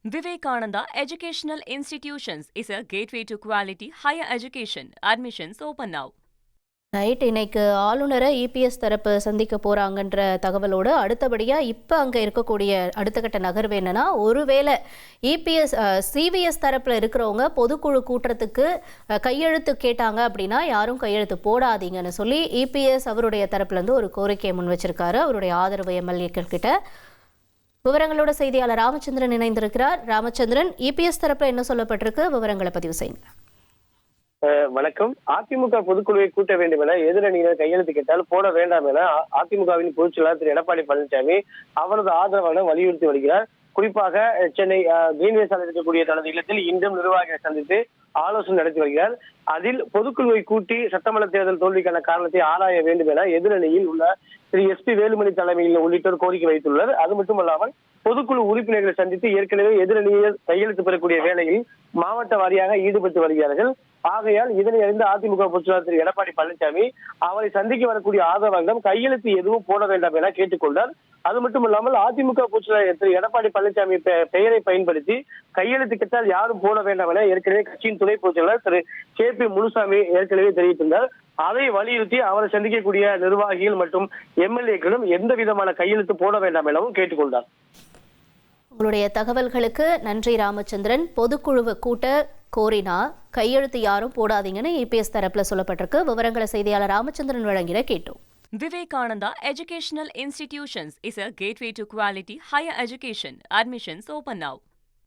Vivekananda Educational Institutions is a gateway to quality higher education. Admissions open now. Right. இன்னைக்கு ஆளுநரை EPS தரப்பு சந்திக்க போறாங்கன்ற தகவலோடு அடுத்தபடியாக இப்போ அங்கே இருக்கக்கூடிய அடுத்த கட்ட நகர்வு என்னன்னா, ஒருவேளை இபிஎஸ் சிவிஎஸ் தரப்பில் இருக்கிறவங்க பொதுக்குழு கூட்டத்துக்கு கையெழுத்து கேட்டாங்க அப்படின்னா யாரும் கையெழுத்து போடாதீங்கன்னு சொல்லி இபிஎஸ் அவருடைய தரப்புலேருந்து ஒரு கோரிக்கையை முன் வச்சிருக்காரு அவருடைய ஆதரவு எம்எல்ஏக்கள் கிட்ட. விவரங்களோட செய்தியாளர் ராமச்சந்திரன் இணைந்திருக்கிறார். ராமச்சந்திரன், இபிஎஸ் தரப்பில் என்ன சொல்லப்பட்டிருக்கு, விவரங்களை பதிவு செய்யுங்க. வணக்கம். அதிமுக பொதுக்குழுவை கூட்ட வேண்டும் என எதிரணியினர் கையெழுத்து கேட்டால் போட வேண்டாம் என அதிமுகவின் பொதுச் செயலாளர் திரு எடப்பாடி பழனிசாமி அவரது ஆதரவாளர் வலியுறுத்தி வருகிறார். குறிப்பாக சென்னை கிரீன்வே சாலையில் இருக்கக்கூடிய தனது இல்லத்தில் இன்றும் நிர்வாகிகளை சந்தித்து ஆலோசனை நடத்தி வருகிறார். அதில் பொதுக்குழுவை கூட்டி சட்டமன்ற தேர்தல் தோல்விக்கான காரணத்தை ஆராய வேண்டும் என எதிரணியில் உள்ள திரு எஸ்பி வேலுமணி தலைமையில் உள்ளிட்டோர் கோரிக்கை வைத்துள்ளனர். அது மட்டுமல்லாமல் பொதுக்குழு உறுப்பினர்களை சந்தித்து ஏற்கனவே எதிரணியில் கையெழுத்து பெறக்கூடிய வேளையில் மாவட்ட வாரியாக ஈடுபட்டு வருகிறார்கள். ஆகையால் இதனை அறிந்த அதிமுக பொதுச்செயலாளர் திரு எடப்பாடி பழனிசாமி அவரை சந்திக்க வரக்கூடிய ஆதரவாளர்களிடம் கையெழுத்து எதுவும் போட வேண்டாம் என கேட்டுக்கொண்டார். அது மட்டுமல்லாமல் அதிமுக பொதுச்செயலாளர் திரு எடப்பாடி பழனிசாமி பெயரை பயன்படுத்தி கையெழுத்து கேட்டால் யாரும் போட வேண்டாம் என ஏற்கனவே கட்சியின் துணை பொதுச்செயலாளர் திரு கே.பி. முனுசாமி ஏற்கனவே தெரிவித்திருந்தார். அதை வலியுறுத்தி அவரை சந்திக்கக்கூடிய நிர்வாகிகள் மற்றும் எம்எல்ஏக்களும் எந்த விதமான கையெழுத்து போட வேண்டாம் எனவும் கேட்டுக்கொண்டார். உங்களுடைய தகவல்களுக்கு நன்றி ராமச்சந்திரன். பொதுக்குழுவை கூட்ட கோரினா கையெழுத்து யாரும் போடாதீங்கன்னு இபிஎஸ் தரப்புல சொல்லப்பட்டிருக்கு. விவரங்களை செய்தியாளர் ராமச்சந்திரன் வழங்கிட கேட்டோம். Vivekananda Educational Institutions is a gateway to quality higher education. Admissions open now.